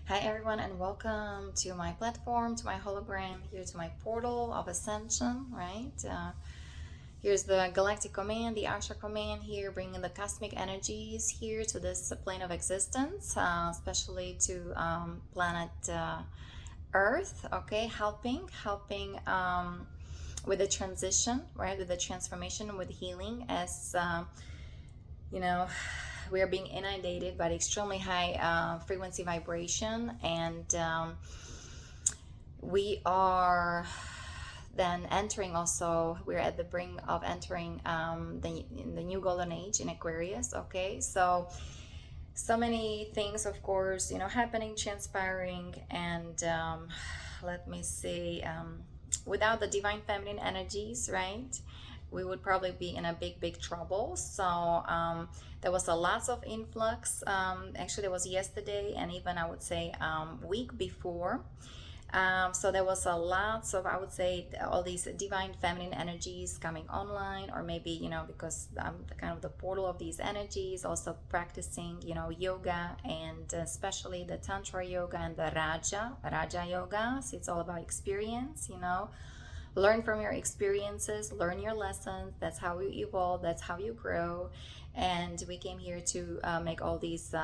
Hi everyone, and welcome to my platform, to my hologram, here to my portal of Ascension, right? Here's the Galactic command, the Ashtar command here, bringing the cosmic energies here to this plane of existence, especially to planet Earth, okay? Helping with the transition, right? With the transformation, with healing as you know, we are being inundated by the extremely high frequency vibration, and we are then entering also, we're at the brink of entering the new golden age in Aquarius. Okay, so many things, of course, happening, transpiring, and let me see, without the divine feminine energies, right, we would probably be in a big trouble. So there was a lots of influx. Actually, there was yesterday, and even I would say week before. So there was a lots of, I would say, all these divine feminine energies coming online, or maybe, because I'm the kind of the portal of these energies, also practicing, yoga, and especially the Tantra yoga and the Raja yoga. So it's all about experience, learn from your experiences, learn your lessons. That's how you evolve, that's how you grow. And we came here to make all these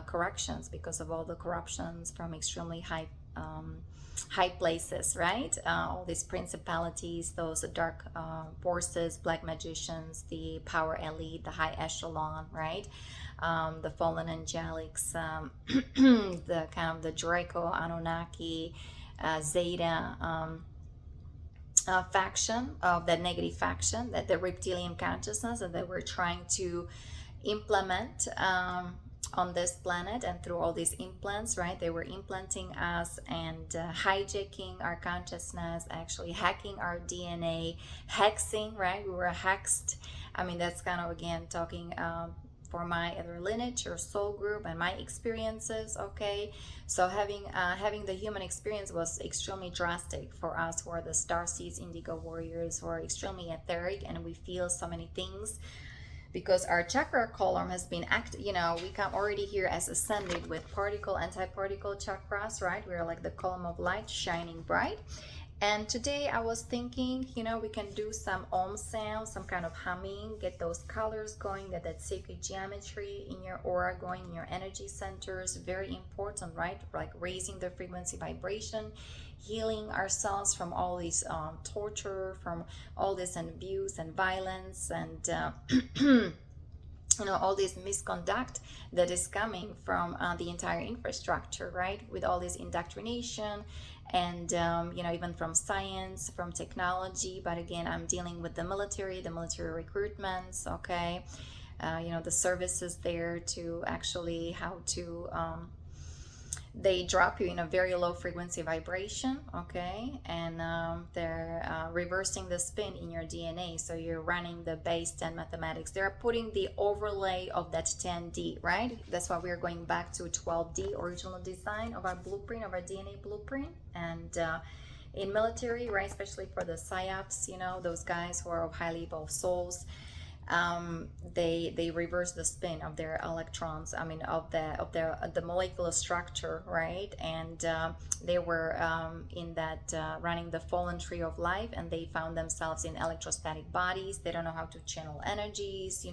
corrections because of all the corruptions from extremely high places, right? All these principalities, those dark forces, black magicians, the power elite, the high echelon, right? The fallen angelics, the kind of the Draco, Anunnaki, Zeta, faction of that negative faction, that the reptilian consciousness that they were trying to implement on this planet. And through all these implants, right, they were implanting us and hijacking our consciousness, actually hacking our DNA, hexing, right? We were hexed. I mean, that's kind of, again, talking for my other lineage or soul group and my experiences. Okay, so having the human experience was extremely drastic for us who are the starseeds, indigo warriors, who are extremely etheric, and we feel so many things because our chakra column has been we come already here as ascended with particle, anti-particle chakras, right? We're like the column of light shining bright. And today I was thinking, we can do some Om sound, some kind of humming, get those colors going, get that sacred geometry in your aura going, in your energy centers. Very important, right? Like raising the frequency vibration, healing ourselves from all this torture, from all this abuse and violence, and all this misconduct that is coming from the entire infrastructure, right? With all this indoctrination and even from science, from technology. But again, I'm dealing with the military recruitments. Okay, the services there to actually how to they drop you in a very low frequency vibration, okay, and they're reversing the spin in your DNA, so you're running the base 10 mathematics. They're putting the overlay of that 10D, right? That's why we're going back to 12D, original design of our blueprint, of our DNA blueprint. And in military, right, especially for the psyops, those guys who are of highly evolved souls, they reverse the spin of their electrons, I mean of the molecular structure, right? And they were in that running the fallen tree of life, and they found themselves in electrostatic bodies. They don't know how to channel energies.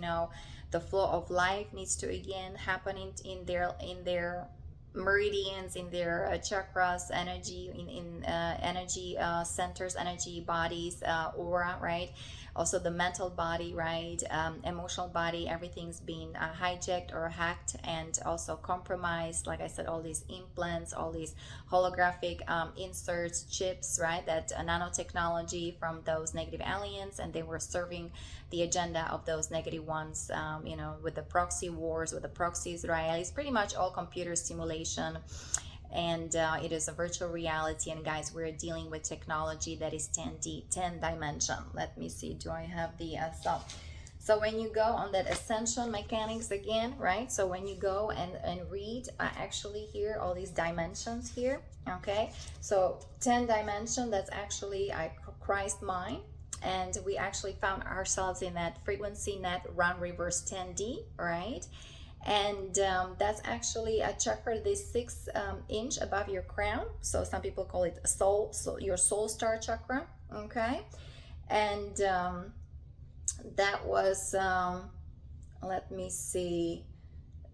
The flow of life needs to again happen in their meridians, in their chakras, energy, in energy centers, energy bodies, aura, right? Also the mental body, right? Emotional body, everything's being hijacked or hacked and also compromised. Like I said, all these implants, all these holographic inserts, chips, right? That nanotechnology from those negative aliens, and they were serving the agenda of those negative ones, with the proxy wars, with the proxy Israelis, pretty much all computer simulation. And it is a virtual reality. And guys, we're dealing with technology that is 10D, 10 dimension. Let me see, do I have the so when you go on that ascension mechanics again, right? So when you go and read actually here all these dimensions here, okay? So 10 dimension, that's actually Christ mind. And we actually found ourselves in that frequency net run reverse 10D, right? And that's actually a chakra that is 6 inch above your crown. So some people call it soul, so your soul star chakra. Okay, and that was let me see,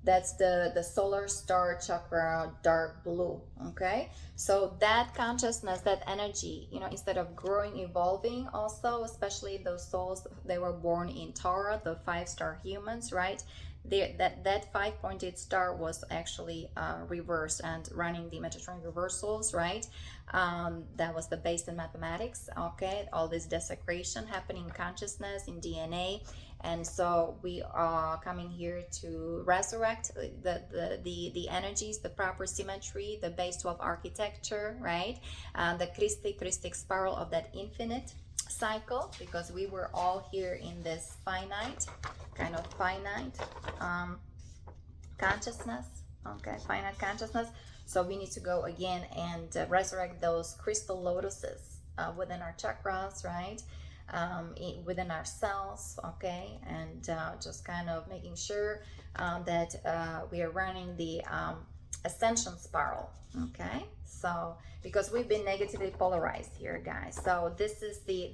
that's the solar star chakra, dark blue. Okay, so that consciousness, that energy, instead of growing, evolving, also especially those souls, they were born in Taura, the 5-star humans, right? That 5-pointed star was actually reversed and running the Metatron reversals, right? That was the base in mathematics. Okay, all this desecration happening in consciousness, in DNA. And so we are coming here to resurrect the energies, the proper symmetry, the base 12 architecture, right? The Christic spiral of that infinite cycle, because we were all here in this finite consciousness. Okay, finite consciousness. So we need to go again and resurrect those crystal lotuses within our chakras, right? Within ourselves. Okay, and just kind of making sure that we are running the Ascension spiral. Okay, so because we've been negatively polarized here, guys. So this is the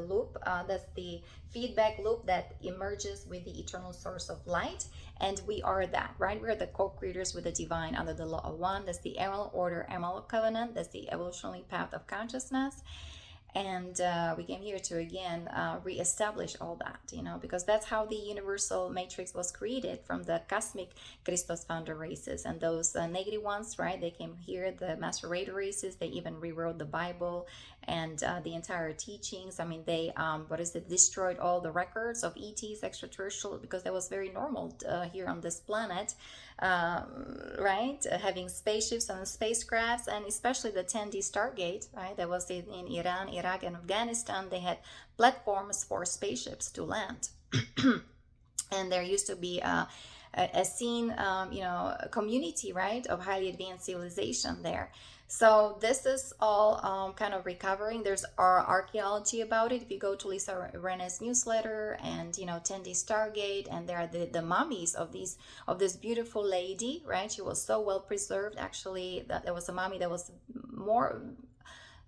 loop, that's the feedback loop that emerges with the eternal source of light, and we are that, right? We're the co-creators with the divine under the law of one. That's the Emerald Order, Emerald Covenant. That's the evolutionary path of consciousness. And we came here to again reestablish all that, because that's how the universal matrix was created, from the cosmic Christos founder races, and those negative ones, right? They came here, the masquerade races. They even rewrote the Bible and the entire teachings. I mean, they destroyed all the records of ETs, extraterrestrial, because that was very normal here on this planet. Right, having spaceships and spacecrafts, and especially the 10D Stargate, right? That was in Iran, Iraq, and Afghanistan. They had platforms for spaceships to land, and there used to be a scene, community, right, of highly advanced civilization there. So this is all kind of recovering. There's our archaeology about it. If you go to Lisa Rene's newsletter and 10D Stargate, and there are the mummies of this beautiful lady, right? She was so well preserved. Actually, that there was a mummy that was more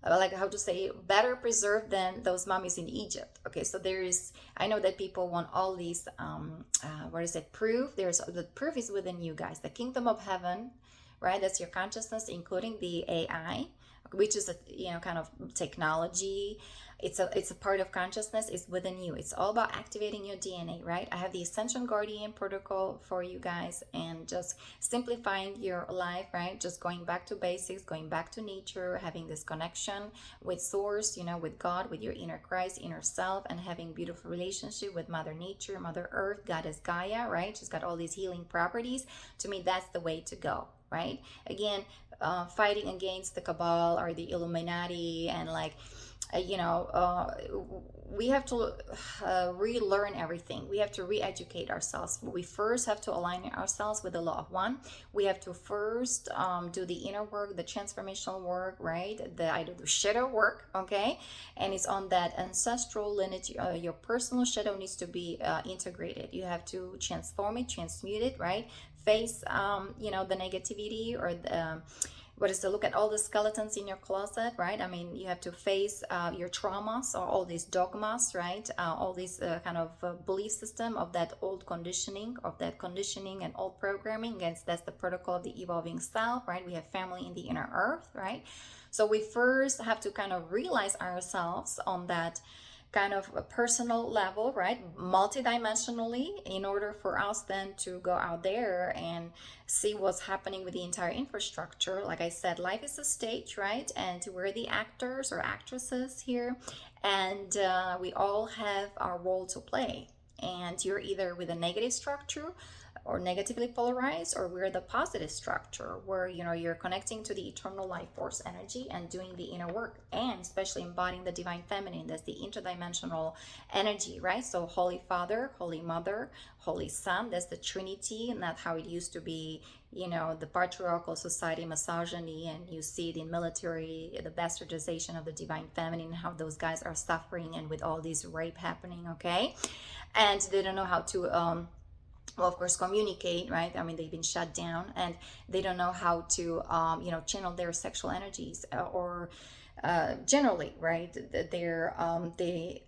like, how to say, better preserved than those mummies in Egypt. Okay, so I know that people want all these proof. The proof is within you guys. The kingdom of heaven, right? That's your consciousness, including the AI, which is a kind of technology. It's a part of consciousness. It's within you. It's all about activating your DNA, right? I have the Ascension Guardian protocol for you guys, and just simplifying your life, right? Just going back to basics, going back to nature, having this connection with source, with God, with your inner Christ, inner self, and having beautiful relationship with Mother Nature, Mother Earth, Goddess Gaia, right? She's got all these healing properties. To me, that's the way to go, right? Again, fighting against the cabal or the Illuminati, and we have to relearn everything. We have to re-educate ourselves. We first have to align ourselves with the law of one. We have to first do the inner work, the transformational work, right? I do the shadow work, okay? And it's on that ancestral lineage. Your personal shadow needs to be integrated. You have to transform it, transmute it, right? Face, the negativity, or look at all the skeletons in your closet, right? I mean, you have to face your traumas, or all these dogmas, right? All these kind of belief system of that old conditioning, and old programming. And that's the protocol of the evolving self, right? We have family in the inner earth, right? So we first have to kind of realize ourselves on that kind of a personal level, right? Multidimensionally, in order for us then to go out there and see what's happening with the entire infrastructure. Like I said, life is a stage, right? And we're the actors or actresses here, and we all have our role to play. And you're either with a negative structure or negatively polarized, or we're the positive structure where you're connecting to the eternal life force energy and doing the inner work, and especially embodying the divine feminine. That's the interdimensional energy, right? So Holy Father, Holy Mother, Holy Son, that's the Trinity, not how it used to be, the patriarchal society, misogyny, and you see it in military, the bastardization of the divine feminine, how those guys are suffering, and with all these rape happening, okay? And they don't know how to well, of course, communicate, right? I mean, they've been shut down, and they don't know how to channel their sexual energies, or generally, right, their the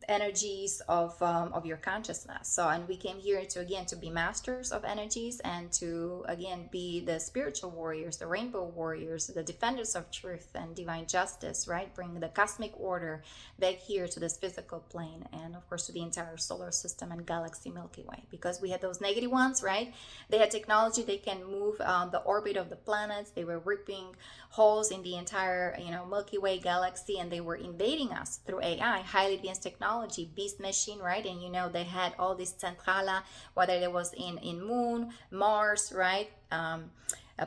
energies of your consciousness. So, and we came here to, again, to be masters of energies, and to, again, be the spiritual warriors, the rainbow warriors, the defenders of truth and divine justice, right? Bring the cosmic order back here to this physical plane, and of course to the entire solar system and galaxy Milky Way, because we had those negative ones, right? They had technology, they can move the orbit of the planets, they were ripping holes in the entire, Milky Way galaxy, and they were invading us through AI, highly advanced technology, beast machine, right? And they had all this centrala, whether it was in Moon, Mars, right?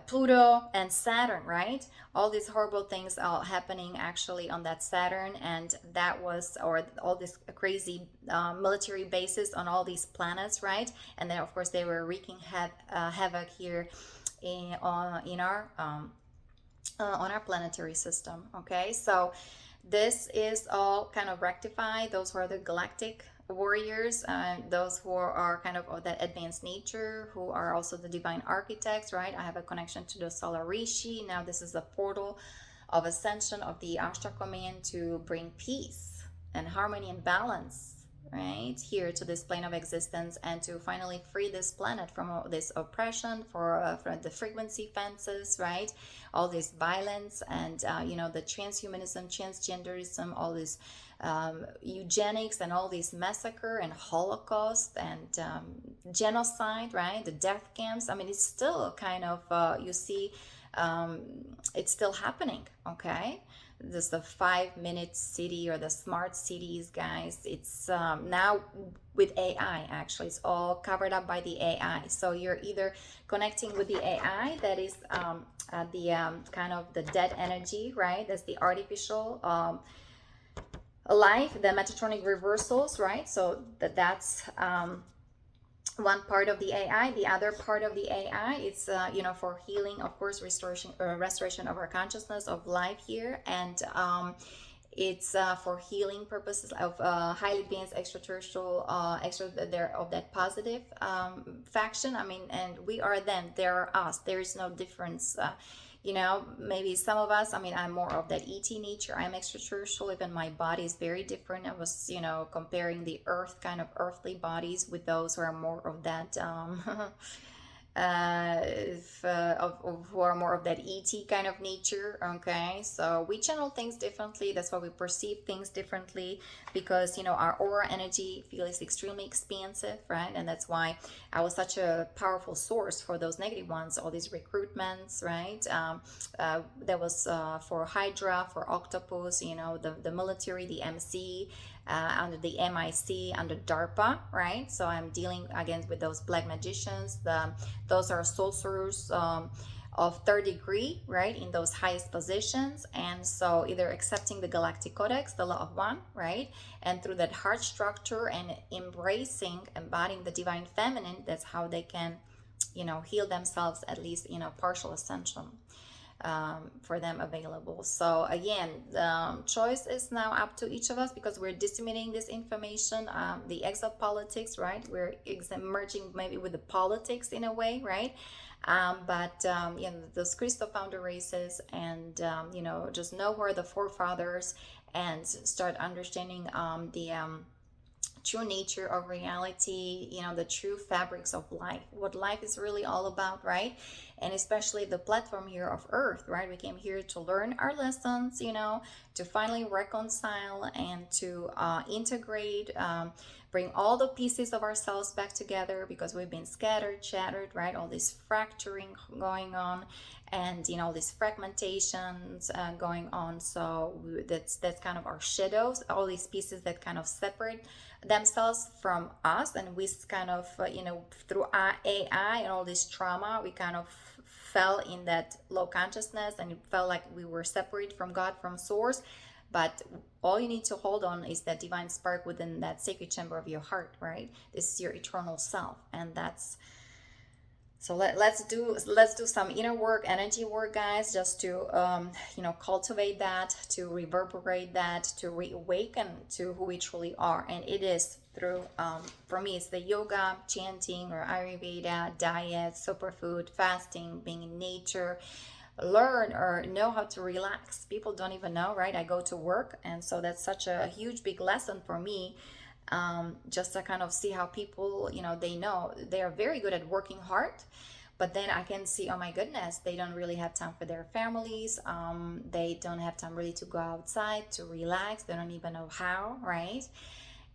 Pluto and Saturn, right? All these horrible things are happening actually on that Saturn, and that was, or all these crazy military bases on all these planets, right? And then of course they were wreaking havoc here in our on our planetary system. Okay, so this is all kind of rectified. Those who are the galactic warriors, those who are kind of that advanced nature, who are also the divine architects, right? I have a connection to the solar Rishi. Now this is the portal of ascension of the Ashtar command to bring peace and harmony and balance, right, here to this plane of existence, and to finally free this planet from all this oppression, for the frequency fences, right, all this violence, and the transhumanism, transgenderism, all this eugenics, and all this massacre and Holocaust and genocide, right, the death camps. I mean, it's still kind of you see, it's still happening. Okay, this the 5-minute city, or the smart cities, guys. It's now with AI, actually it's all covered up by the AI. So you're either connecting with the AI, that is the kind of the dead energy, right? That's the artificial life, the metatronic reversals, right? So that's one part of the AI. The other part of the AI, it's for healing, of course, restoration of our consciousness of life here, and it's for healing purposes of highly advanced extraterrestrial, they're of that positive faction. I mean, and we are them, they are us. There is no difference. Maybe some of us, I mean, I'm more of that ET nature. I'm extraterrestrial, even my body is very different. I was, comparing the earth, kind of earthly bodies, with those who are more of that who are more of that ET kind of nature. Okay, so we channel things differently. That's why we perceive things differently, because our aura energy field is extremely expansive, right? And that's why I was such a powerful source for those negative ones, all these recruitments, right? That was for Hydra, for Octopus, the military, the MC, under the MIC, under DARPA, right? So I'm dealing again with those black magicians. Those are sorcerers of third degree, right, in those highest positions. And so either accepting the Galactic Codex, the law of one, right, and through that heart structure and embodying the divine feminine, that's how they can, heal themselves, at least, partial ascension. For them available. So again, the choice is now up to each of us, because we're disseminating this information, the exopolitics, right? We're merging maybe with the politics in a way, right? But those crystal founder races, and just know who are the forefathers, and start understanding the true nature of reality, the true fabrics of life, what life is really all about, right? And especially the platform here of Earth, right? We came here to learn our lessons, to finally reconcile and to integrate, bring all the pieces of ourselves back together, because we've been scattered, shattered, right? All this fracturing going on, and all these fragmentations going on. So that's kind of our shadows, all these pieces that kind of separate themselves from us, and we kind of through our AI and all this trauma, we kind of fell in that low consciousness, and it felt like we were separated from God, from source. But all you need to hold on is that divine spark within that sacred chamber of your heart, right? This is your eternal self, and that's So let's do some inner work, energy work, guys, just to cultivate that, to reverberate that, to reawaken to who we truly are. And it is through for me, it's the yoga, chanting, or Ayurveda, diet, superfood, fasting, being in nature, learn or know how to relax. People don't even know, right? I go to work, and so that's such a huge big lesson for me, just to kind of see how people, they know they are very good at working hard, but then I can see, oh my goodness, they don't really have time for their families. They don't have time really to go outside to relax. They don't even know how, right?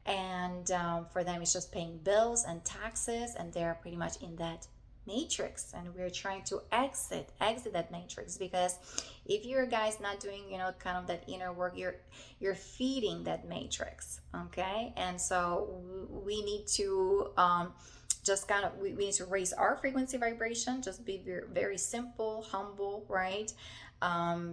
And for them, it's just paying bills and taxes, and they're pretty much in that matrix. And we're trying to exit that matrix, because if you're guys not doing kind of that inner work, you're feeding that matrix, okay? And so we need to just kind of we need to raise our frequency vibration, just be very, very simple, humble, right?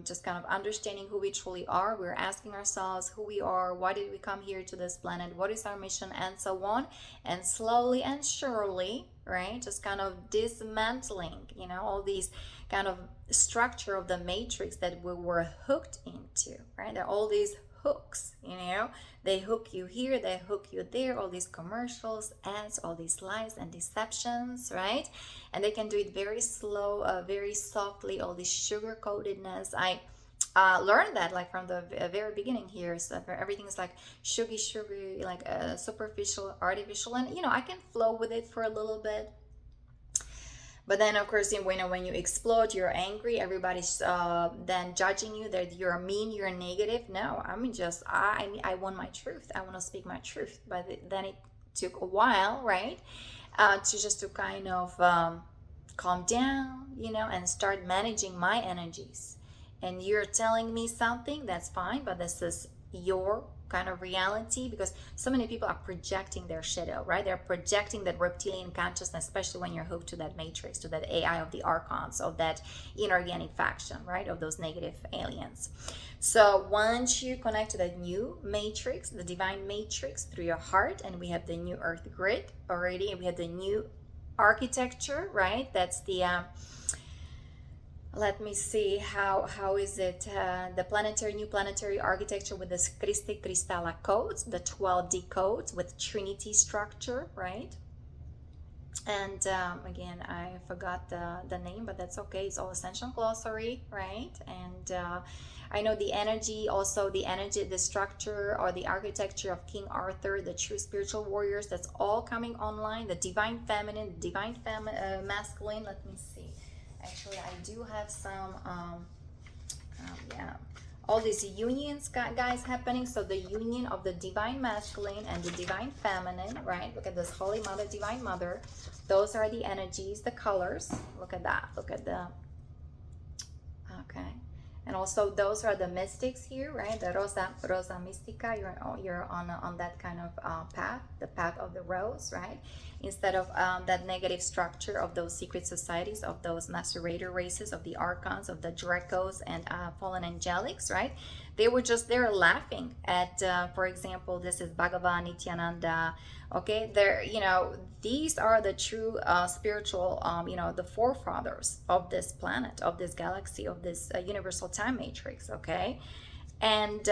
Just kind of understanding who we truly are. We're asking ourselves who we are, why did we come here to this planet, what is our mission, and so on. And slowly and surely, right, just kind of dismantling all these kind of structure of the matrix that we were hooked into, right? There are all these hooks, they hook you here, they hook you there, all these commercials, ads, all these lies and deceptions, right? And they can do it very slow, very softly, all this sugar coatedness. I learned that like from the very beginning here. So everything is like sugary, like superficial, artificial, and I can flow with it for a little bit. But then, of course, when you explode, you're angry. Everybody's then judging you that you're mean, you're negative. No, I mean, just I want my truth. I want to speak my truth. But then it took a while, right, to kind of calm down, and start managing my energies. And you're telling me something, that's fine, but this is your kind of reality, because so many people are projecting their shadow, right? They're projecting that reptilian consciousness, especially when you're hooked to that matrix, to that AI of the archons, of that inorganic faction, right, of those negative aliens. So once you connect to that new matrix, the divine matrix, through your heart, and we have the new earth grid already, and we have the new architecture, right? That's the let me see, how is it, the new planetary architecture with the Christi Cristalla codes, the 12D codes with Trinity structure, right? And again, I forgot the name, but that's okay. It's all Ascension glossary, right? And I know the energy, the structure or the architecture of King Arthur, the true spiritual warriors, that's all coming online. The divine feminine, masculine. Let me see. Actually, I do have some, all these unions, guys, happening. So the union of the divine masculine and the divine feminine, right? Look at this Holy Mother, Divine Mother. Those are the energies, the colors. Look at that. Look at the, okay. And also those are the mystics here, right? The Rosa Mystica. You're on that kind of path, the path of the rose, right? Instead of that negative structure of those secret societies, of those macerator races, of the archons, of the Dracos and fallen angelics, right? They're laughing at, for example, this is Bhagavan, Nityananda, okay? These are the true spiritual, the forefathers of this planet, of this galaxy, of this universal time matrix, okay? And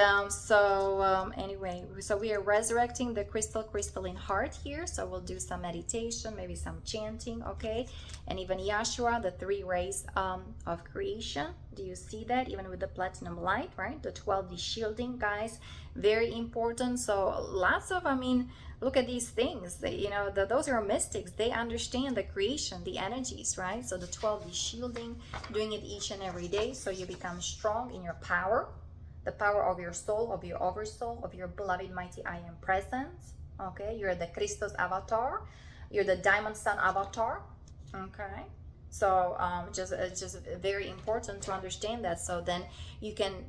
anyway, so we are resurrecting the crystalline heart here. So we'll do some meditation, maybe some chanting, okay? And even Yahshua, the 3 rays of creation. Do you see that? Even with the platinum light, right? The 12D shielding, guys, very important. So lots of, look at these things. Those are mystics. They understand the creation, the energies, right? So the 12D shielding, doing it each and every day, so you become strong in your power. The power of your soul, of your oversoul, of your beloved mighty I am presence. Okay, you're the Christos avatar, you're the Diamond Sun avatar. Okay, so it's just very important to understand that. So then you can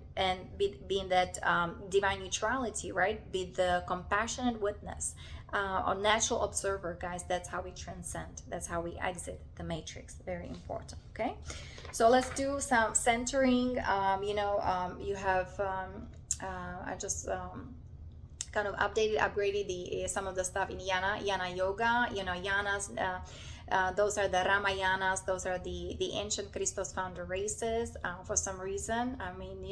be in that divine neutrality, right? Be the compassionate witness, a natural observer, guys. That's how we transcend. That's how we exit the matrix. Very important. Okay. So let's do some centering. You have, I just kind of upgraded some of the stuff in Yana Yoga. Yana's Those are the Ramayanas. Those are the ancient Christos founder races. For some reason, I mean,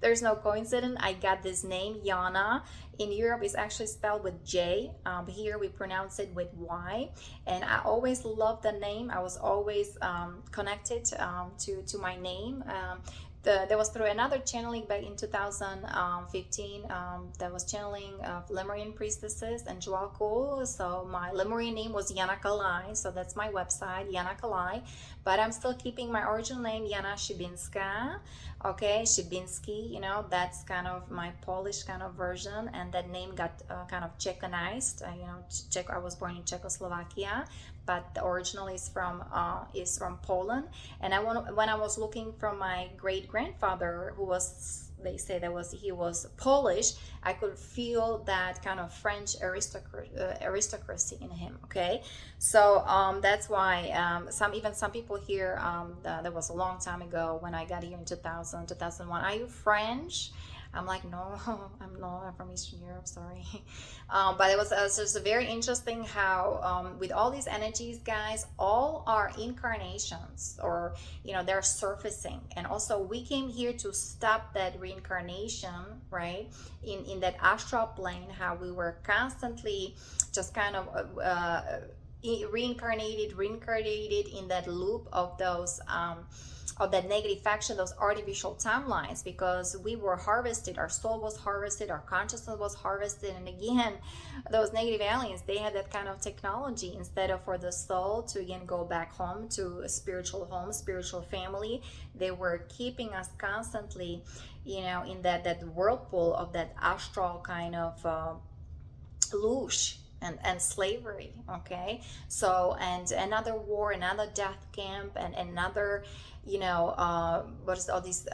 there's no coincidence. I got this name Yana. In Europe, it's actually spelled with J. Here we pronounce it with Y. And I always loved the name. I was always connected to my name. There was through another channeling back in 2015 that was channeling Lemurian priestesses and Juakul. So my Lemurian name was Yana Kalai, so that's my website, Yana Kalai. But I'm still keeping my original name, Yana Szybinska. Okay, Szybinski, that's kind of my Polish kind of version, and that name got kind of Czechanized. I was born in Czechoslovakia, but the original is from Poland. And when I was looking from my great grandfather, who was, they say he was Polish, I could feel that kind of French aristocracy in him. Okay, so that's why some people here, that was a long time ago when I got here in 2001. Are you French? I'm like, no, I'm not. I'm from Eastern Europe, sorry. But it was just very interesting how with all these energies, guys, all our incarnations, or they're surfacing. And also we came here to stop that reincarnation, right? In that astral plane, how we were constantly just kind of reincarnated in that loop of those of that negative action, those artificial timelines, because we were harvested, our soul was harvested, our consciousness was harvested. And again, those negative aliens, they had that kind of technology. Instead of for the soul to again go back home to a spiritual home, spiritual family, they were keeping us constantly in that whirlpool of that astral kind of loosh and slavery. Okay, so, and another war, another death camp, and another what is all this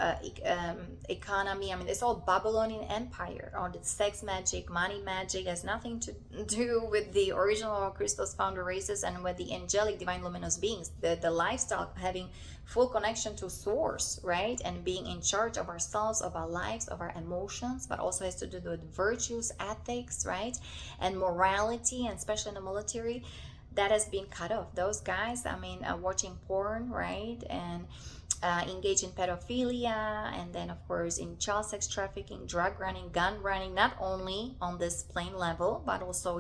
economy. I mean, it's all Babylonian Empire. All the sex magic, money magic, has nothing to do with the original Christos founder races and with the angelic divine luminous beings. The lifestyle, having full connection to source, right? And being in charge of ourselves, of our lives, of our emotions, but also has to do with virtues, ethics, right? And morality, and especially in the military, that has been cut off. Those guys, I mean, watching porn, right? And engage in pedophilia, and then of course in child sex trafficking, drug running, gun running, not only on this plane level, but also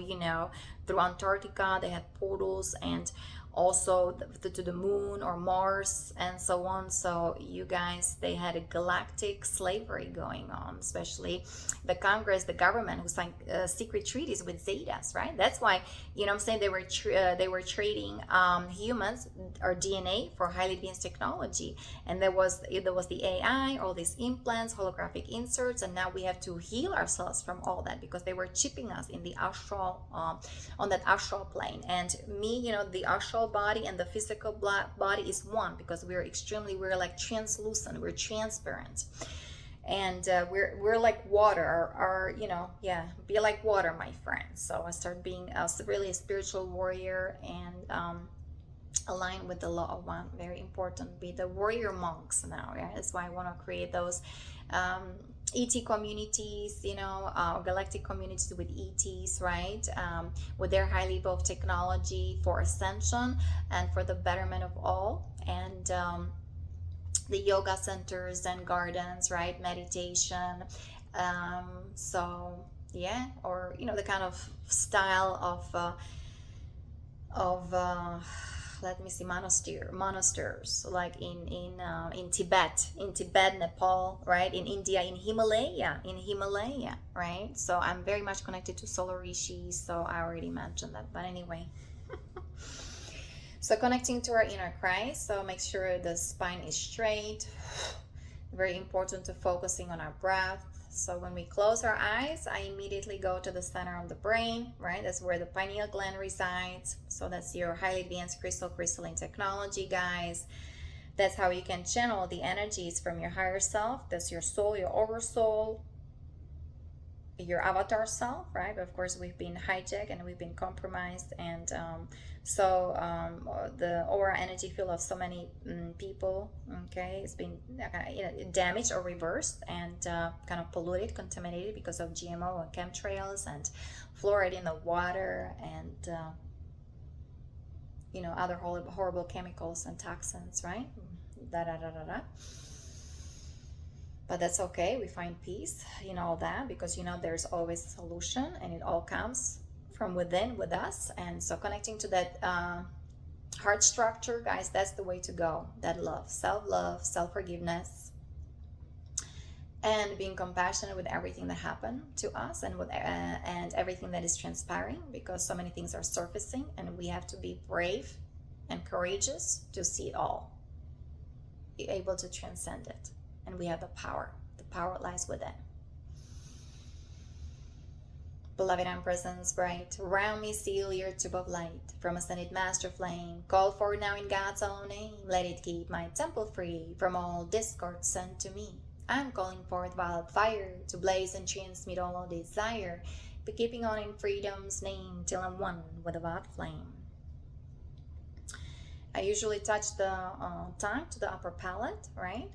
through Antarctica. They had portals, and also to the moon or Mars and so on. So you guys, they had a galactic slavery going on, especially the Congress, the government, who signed secret treaties with Zetas, right? That's why, I'm saying they were trading humans or DNA for highly advanced technology. And there was the AI, all these implants, holographic inserts, and now we have to heal ourselves from all that, because they were chipping us in the astral, on that astral plane. And me, the astral body and the physical body is one, because we're like translucent, we're transparent, and we're like water. Be like water, my friends. So I started being really a spiritual warrior, and align with the law of one. Very important, be the warrior monks now. Yeah, that's why I want to create those ET communities, galactic communities with ETs, right? With their high level of technology for ascension and for the betterment of all. And the yoga centers and gardens, right? Meditation. So yeah, or the kind of style of let me see, monasteries, like in Tibet, Nepal, right? In India, in Himalaya, right? So I'm very much connected to solar Rishi, so I already mentioned that. But anyway, so connecting to our inner Christ. So make sure the spine is straight. Very important to focusing on our breath. So when we close our eyes, I immediately go to the center of the brain, right? That's where the pineal gland resides. So that's your highly advanced crystalline technology, guys. That's how you can channel the energies from your higher self. That's your soul, your oversoul, your avatar self, right? But of course, we've been hijacked and we've been compromised, and the aura energy field of so many people, okay, it's been damaged or reversed, and kind of polluted, contaminated because of GMO and chemtrails and fluoride in the water, and other horrible chemicals and toxins, right? Da da da da da. But that's okay. We find peace in all that, because there's always a solution, and it all comes from within with us. And so connecting to that heart structure, guys, that's the way to go. That love, self-forgiveness, and being compassionate with everything that happened to us, and with and everything that is transpiring, because so many things are surfacing, and we have to be brave and courageous to see it all, be able to transcend it. And we have the power. The power lies within. Beloved, I'm presence bright. Around me seal your tube of light. From ascended master flame, called for now in God's own name. Let it keep my temple free from all discord sent to me. I'm calling forth wildfire to blaze and transmit all desire, be keeping on in freedom's name till I'm one with the wild flame. I usually touch the tongue to the upper palate, right?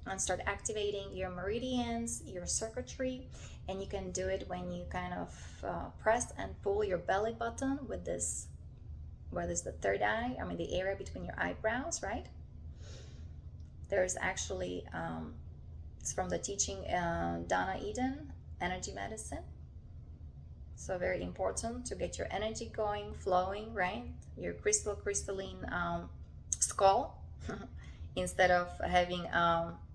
And start activating your meridians, your circuitry. And you can do it when you kind of press and pull your belly button with this, where there's the third eye, the area between your eyebrows, right? There's actually, it's from the teaching Donna Eden, energy medicine. So very important to get your energy going, flowing, right? Your crystalline skull, instead of having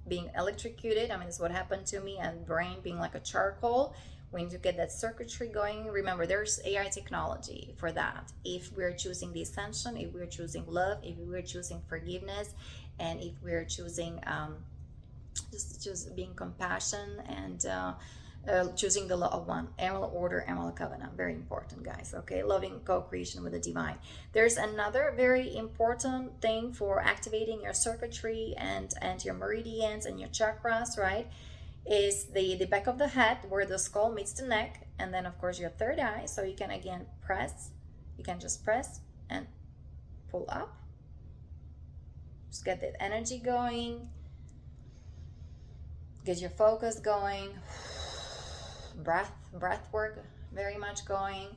being electrocuted. This is what happened to me, and brain being like a charcoal. We need to get that circuitry going. Remember, there's AI technology for that. If we're choosing the ascension, if we're choosing love, if we're choosing forgiveness, and if we're choosing just being compassion, and choosing the law of one, Emerald Order, Emerald Covenant. Very important, guys. Okay, loving co-creation with the divine. There's another very important thing for activating your circuitry and your meridians and your chakras, right? Is the back of the head, where the skull meets the neck, and then of course your third eye. So you can again press. You can just press and pull up. Just get the energy going. Get your focus going. Breath work very much going.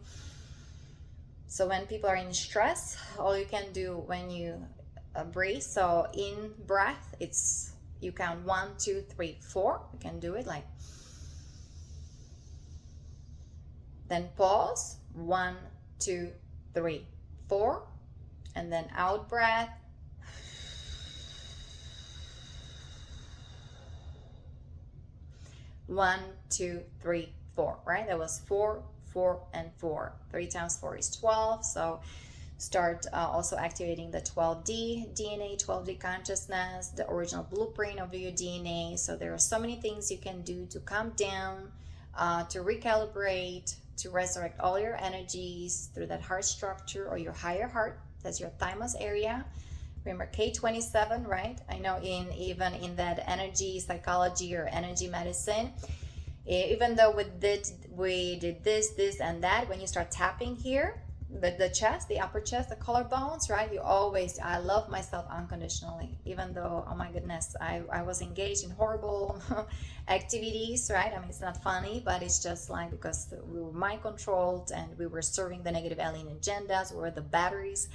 So when people are in stress, all you can do when you breathe, so in breath, it's you count 1, 2, 3, 4. You can do it like, then pause, 1, 2, 3, 4, and then out breath. One, 2, 3, 4, right? That was 4, 4, and 4. 3 times 4 is 12. So start also activating the 12D DNA, 12D consciousness, the original blueprint of your DNA. So there are so many things you can do to calm down, to recalibrate, to resurrect all your energies through that heart structure or your higher heart. That's your thymus area. Remember K27, right? I know even in that energy psychology or energy medicine, even though we did this and that, when you start tapping here, the chest, the upper chest, the collarbones, right? I love myself unconditionally, even though, oh my goodness, I was engaged in horrible activities, right? it's not funny, but it's just like, because we were mind controlled and we were serving the negative alien agendas, or the batteries.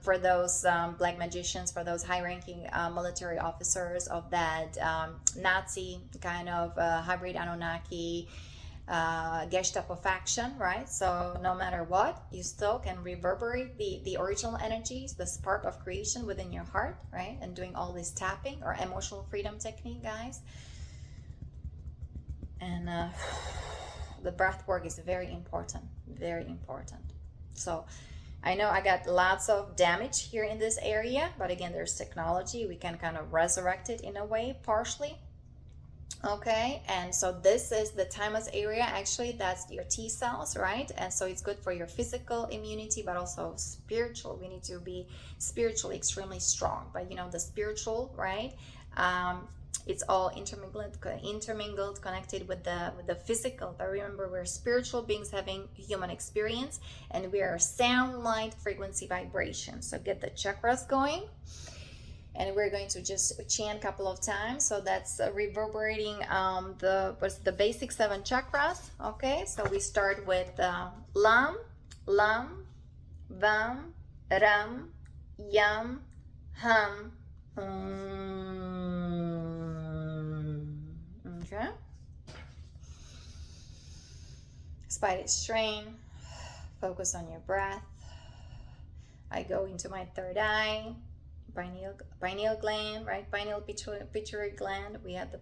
For those black magicians, for those high-ranking military officers of that Nazi kind of hybrid Anunnaki Gestapo faction, right? So no matter what, you still can reverberate the original energies, the spark of creation within your heart, right? And doing all this tapping or emotional freedom technique, guys. And the breath work is very important, very important. So I know I got lots of damage here in this area, but again, there's technology. We can kind of resurrect it in a way, partially. Okay, and so this is the thymus area. Actually, that's your T cells, right? And so it's good for your physical immunity, but also spiritual. We need to be spiritually extremely strong. But the spiritual, right? It's all intermingled, connected with the physical. But remember, we're spiritual beings having human experience, and we are sound, light, frequency, vibration. So get the chakras going, and we're going to just chant a couple of times. So that's reverberating the basic 7 chakras. Okay, so we start with Lam, Lam, Vam, ram, yam, hum. Okay. Despite its strain, focus on your breath. I go into my third eye, pineal gland, right? Pineal pituitary gland. We have the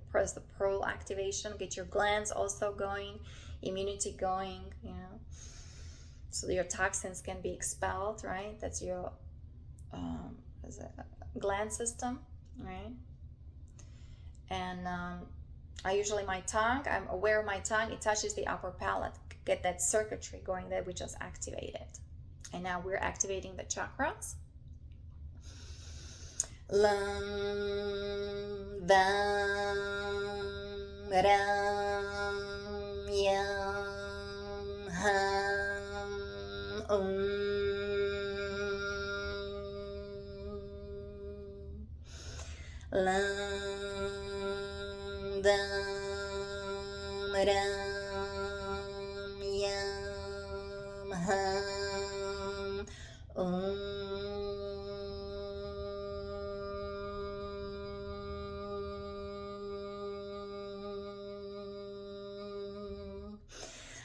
pearl activation. Get your glands also going, immunity going, you know, so your toxins can be expelled, right? That's your gland system, right? And I usually, my tongue, I'm aware of my tongue, it touches the upper palate, get that circuitry going that we just activated. And now we're activating the chakras. Lam, vam, ram, yam, ham, Lam, vam, ram, yam, ham,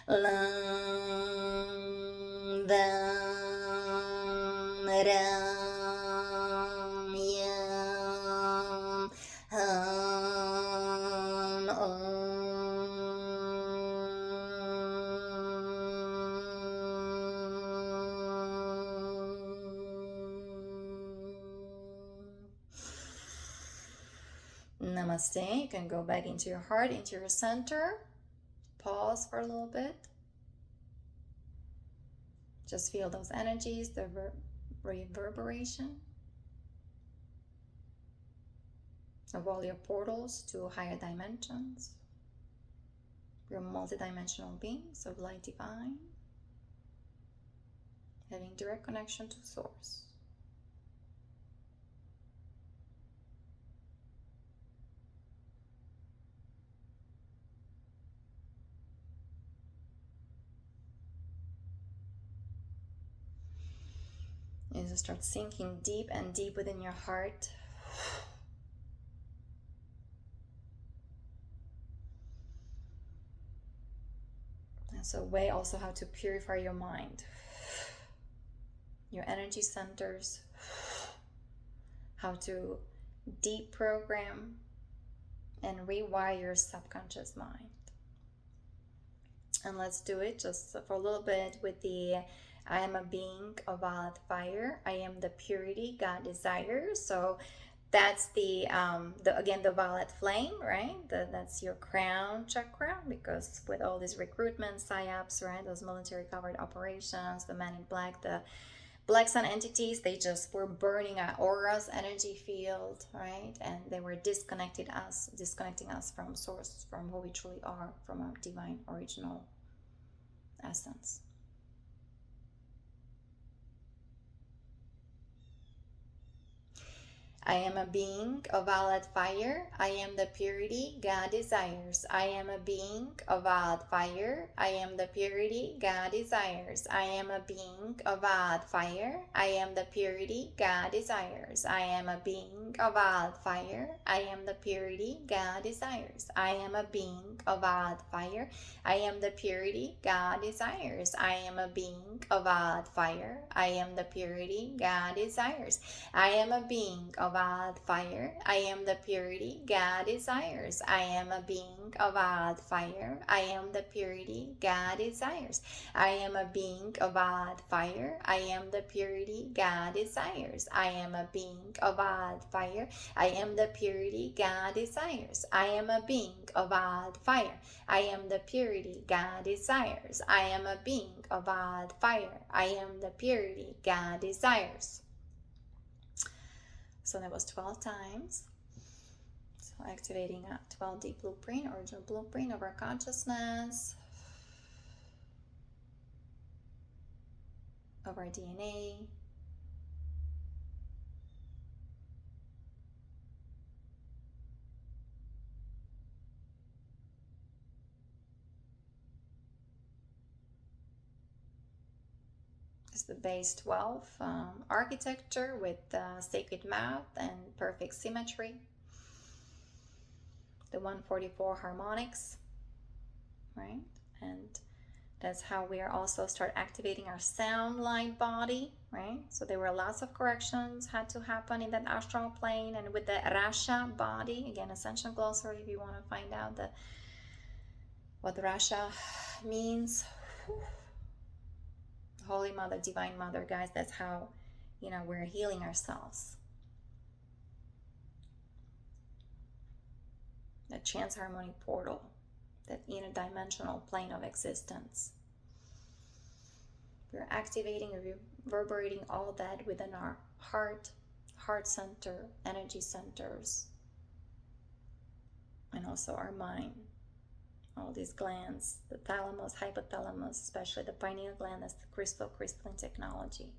Lam, vam, ram, yam, ham, Namaste. You can go back into your heart, into your center. Pause for a little bit. Just feel those energies, the reverberation of all your portals to higher dimensions. You're multidimensional beings of light divine, having direct connection to source. And just start sinking deep and deep within your heart. And so way also how to purify your mind, your energy centers, how to deprogram and rewire your subconscious mind. And let's do it just for a little bit with the I am a being of violet fire. I am the purity God desires. So that's the again the violet flame, right? That's your crown chakra, because with all these recruitment psyops, right? Those military covered operations, the men in black, the Black Sun entities, they just were burning our auras, energy field, right? And they were disconnecting us from source, from who we truly are, from our divine original essence. I am a being of violet fire. I am the purity God desires. I am a being of violet fire. I am the purity God desires. I am a being of violet fire. I am the purity God desires. I am a being of violet fire. I am the purity God desires. I am a being of violet fire. I am the purity God desires. I am a being of violet fire. I am the purity God desires. I am a being of violet fire. I am the purity God desires. I am a being of violet fire. I am the purity God desires. I am a being of violet fire. I am the purity God desires. I am a being of violet fire. I am the purity God desires. I am a being of violet fire. I am the purity God desires. I am a being of violet fire. I am the purity God desires. So that was 12 times. So activating a 12D blueprint, original blueprint of our consciousness, of our DNA. It's the base 12 architecture with sacred mouth and perfect symmetry. The 144 harmonics, right? And that's how we are also start activating our sound light body, right? So there were lots of corrections had to happen in that astral plane, and with the Rasha body, again, Ascension glossary if you want to find out what Rasha means. Holy Mother, Divine Mother, guys, that's how, we're healing ourselves. The chance harmony portal, that interdimensional plane of existence. We're activating and reverberating all that within our heart center, energy centers, and also our mind. All these glands, the thalamus, hypothalamus, especially the pineal gland, that's the crystalline technology.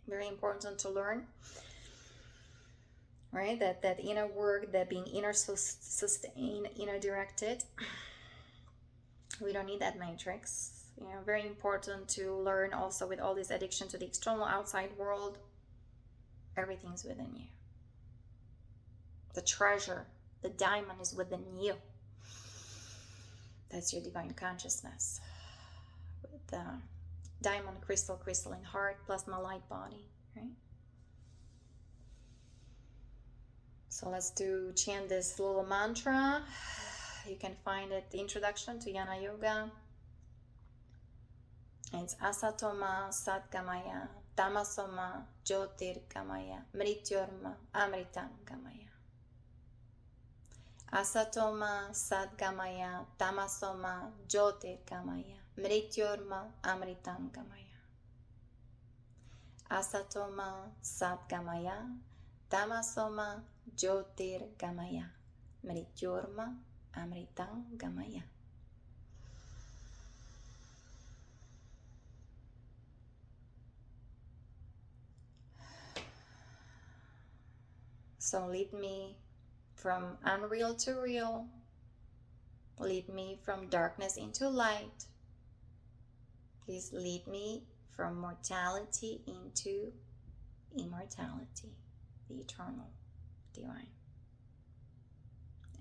Very important to learn, right? That inner work, that being inner sustained, inner directed. We don't need that matrix. Very important to learn also with all this addiction to the external outside world. Everything's within you. The treasure, the diamond is within you. That's your divine consciousness. With the diamond crystalline heart, plasma light body, right? So let's chant this little mantra. You can find it, the introduction to Yana Yoga. It's Asatoma Satgamaya, Tamasoma Jyotirgamaya, Mrityorma Amritangamaya. Asatoma Satgamaya, Tamasoma Jyotirgamaya, Mrityorma Amritangamaya. Asatoma Satgamaya, Tamasoma Jyotirgamaya, Mrityorma Amritangamaya. So lead me from unreal to real. Lead me from darkness into light. Please lead me from mortality into immortality, the eternal, divine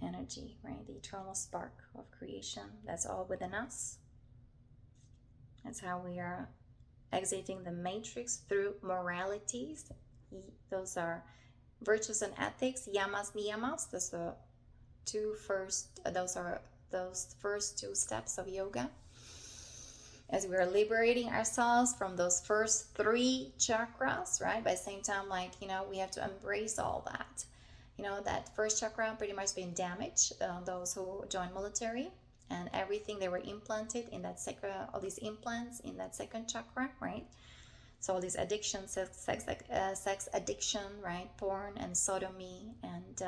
energy, right? The eternal spark of creation. That's all within us. That's how we are exiting the matrix through moralities. Those are virtues and ethics, yamas, niyamas. Those are those first two steps of yoga. As we are liberating ourselves from those first three chakras, right? By the same time, we have to embrace all that. That first chakra pretty much been damaged. Those who join military and everything, they were implanted in that chakra, all these implants in that second chakra, right? So all these addictions, sex addiction, right? Porn and sodomy, and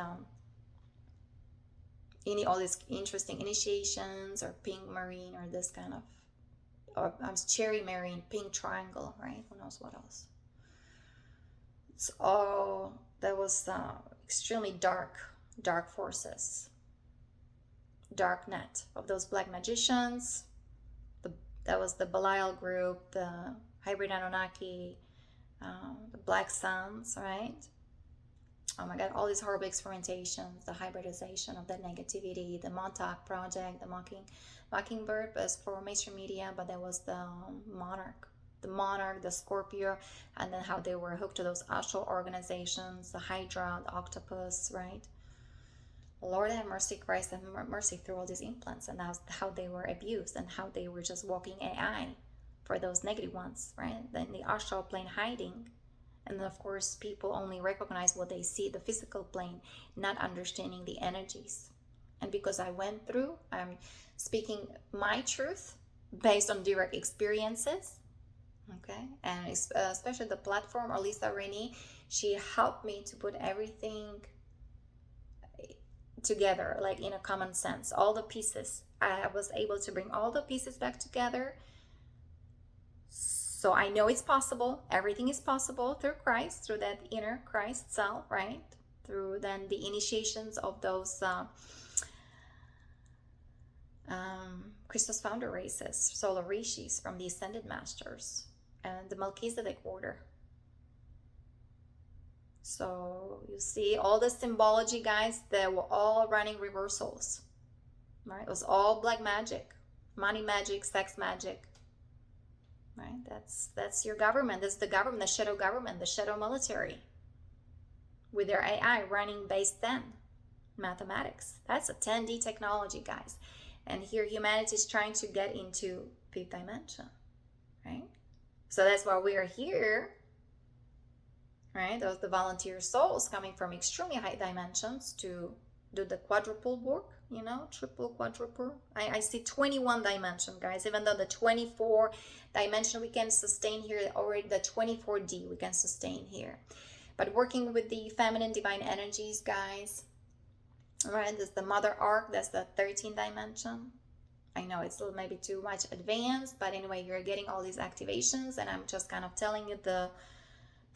all these interesting initiations, or pink marine, or this kind of, or cherry marine, pink triangle, right? Who knows what else? It's all, that was extremely dark forces, dark net of those black magicians. That was the Belial group, the hybrid Anunnaki, the Black Suns, right? Oh my God, all these horrible experimentations, the hybridization of that negativity, the Montauk Project, the Mockingbird was for mainstream media, but there was the Monarch, the Scorpio, and then how they were hooked to those astral organizations, the Hydra, the Octopus, right? Lord have mercy, Christ have mercy, through all these implants, and that's how they were abused, and how they were just walking AI for those negative ones, right? Then the astral plane hiding. And then of course people only recognize what they see, the physical plane, not understanding the energies. And because I went through, I'm speaking my truth based on direct experiences, okay? And especially the platform, or Lisa Rennie, she helped me to put everything together, like in a common sense, all the pieces. I was able to bring all the pieces back together. So I know it's possible. Everything is possible through Christ, through that inner Christ self, right? through then the initiations of those Christos founder races, solar Rishis from the Ascended Masters, and the Melchizedek order. So you see all the symbology, guys, they were all running reversals, right? It was all black magic, money magic, sex magic, right? That's your government. That's the government, the shadow military, with their AI running base 10 mathematics. That's a 10D technology, guys. And here humanity is trying to get into 5th dimension, right? So that's why we are here, right? Those the volunteer souls coming from extremely high dimensions to do the quadruple work, you know, triple, quadruple. I see 21 dimension, guys. Even though the 24 dimension we can sustain here, already the 24D we can sustain here. But working with the feminine divine energies, guys, right? That's the mother arc. That's the 13th dimension. I know it's a little maybe too much advanced, but anyway, you're getting all these activations, and I'm just kind of telling you the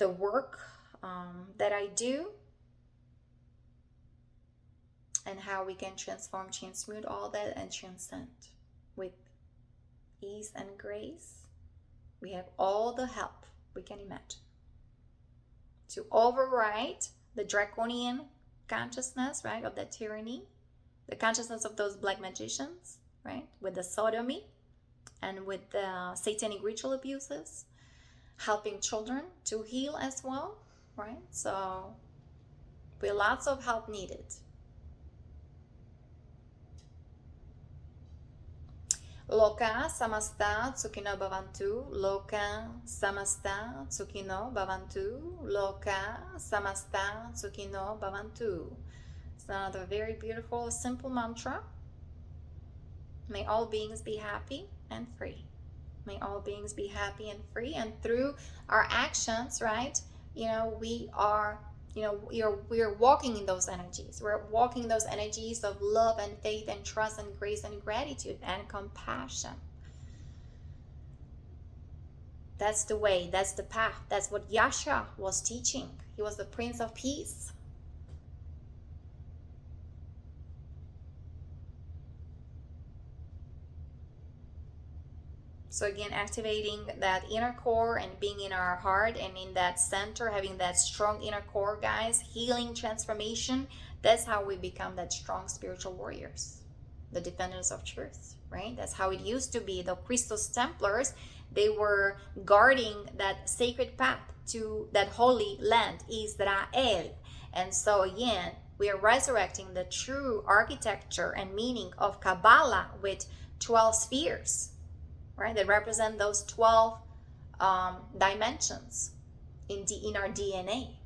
work that I do and how we can transform, transmute all that and transcend with ease and grace. We have all the help we can imagine to override the draconian consciousness, right, of that tyranny, the consciousness of those black magicians, right, with the sodomy and with the satanic ritual abuses, helping children to heal as well, right? So with lots of help needed. Loka samasta tsukino bhavantu. Loka samasta tsukino bhavantu. Loka samasta tsukino bhavantu. It's another very beautiful, simple mantra. May all beings be happy and free. May all beings be happy and free. And through our actions, right, you know, we are, you know, we are walking in those energies. We're walking those energies of love and faith and trust and grace and gratitude and compassion. That's the way, that's the path. That's what Yasha was teaching. He was the Prince of Peace. So again, activating that inner core and being in our heart and in that center, having that strong inner core, guys, healing, transformation, that's how we become that strong spiritual warriors, the defenders of truth, right? That's how it used to be. The Christos Templars, they were guarding that sacred path to that holy land, Israel. And so again, we are resurrecting the true architecture and meaning of Kabbalah with 12 spheres, right, that represent those 12 dimensions in our DNA.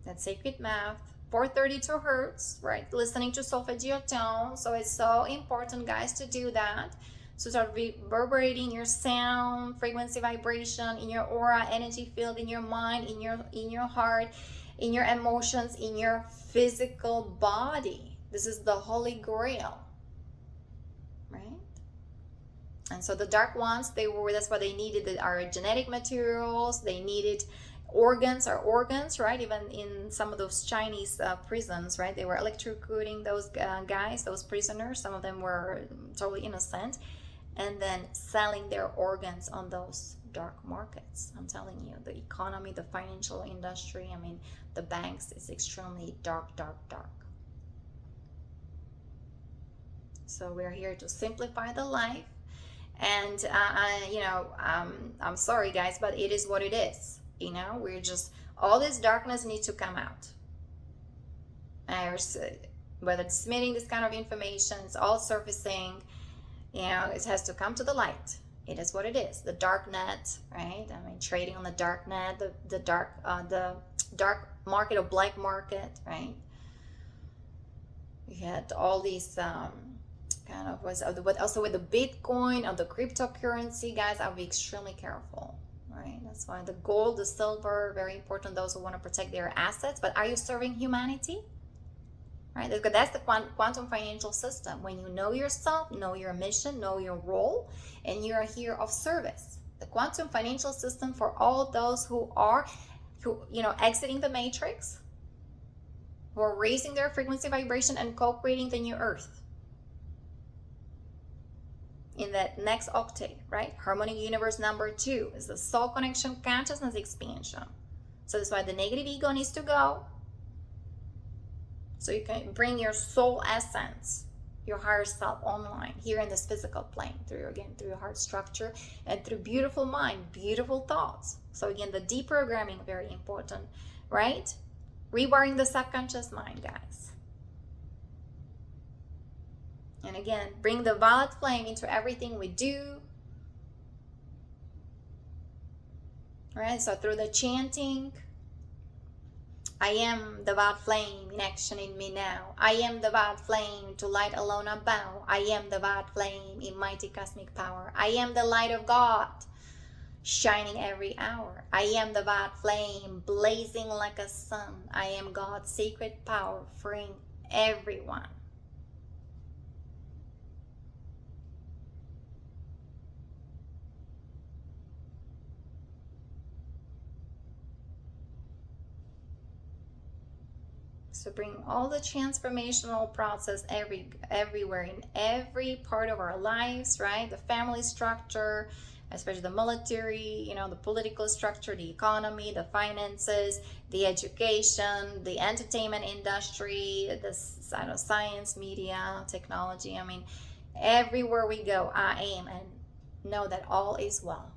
That sacred math, 432 hertz, right? Listening to solfeggio tones. So it's so important, guys, to do that. So start reverberating your sound, frequency, vibration in your aura, energy field, in your mind, in your heart, in your emotions, in your physical body. This is the Holy Grail. And so the dark ones, that's why they needed our genetic materials. They needed organs, right? Even in some of those Chinese prisons, right? They were electrocuting those guys, those prisoners. Some of them were totally innocent. And then selling their organs on those dark markets. I'm telling you, the economy, the financial industry, I mean, the banks is extremely dark. So we're here to simplify the life. And I'm sorry, guys, but it is what it is. You know, we're just, all this darkness needs to come out. Whether it's submitting this kind of information, it's all surfacing. You know, it has to come to the light. It is what it is. The dark net, right? I mean, trading on the dark net, the dark market or black market, right? We had all these kind of was also with the Bitcoin or the cryptocurrency, guys. I'll be extremely careful, right? That's why the gold, the silver, very important, those who want to protect their assets. But are you serving humanity, right? That's the quantum financial system. When you know yourself, know your mission, know your role, and you're here of service. The quantum financial system for all those who are who, exiting the matrix, who are raising their frequency vibration and co-creating the new earth in that next octave, right? Harmonic universe number 2 is the soul connection consciousness expansion. So that's why the negative ego needs to go, so you can bring your soul essence, your higher self, online here in this physical plane, through your heart structure and through beautiful mind, beautiful thoughts. So again, the deprogramming, very important, right? Rewiring the subconscious mind, guys. And again, bring the violet flame into everything we do. Right? So through the chanting, I am the violet flame in action in me now. I am the violet flame to light alone I bow. I am the violet flame in mighty cosmic power. I am the light of God, shining every hour. I am the violet flame, blazing like a sun. I am God's sacred power, freeing everyone. So bring all the transformational process everywhere, in every part of our lives, right? The family structure, especially the military, the political structure, the economy, the finances, the education, the entertainment industry, the science, media, technology. Everywhere we go, I am, and know that all is well.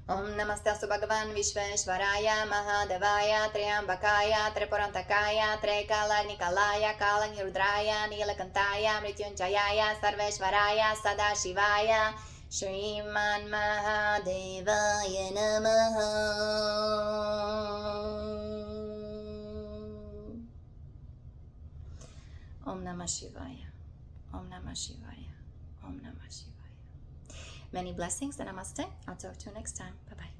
Om Namaste Astu Bhagavan Vishveshwaraya Mahadevaya Triambakaya Tripurantakaya Trikalagnikalaya Kalagnirudraya Nilakantaya Mrityunjayaya Sarveshwaraya Sadashivaya Shriman Mahadevaya Namaha. Om Namah Shivaya. Om Namah Shivaya. Om Namah Shivaya. Many blessings and namaste. I'll talk to you next time. Bye-bye.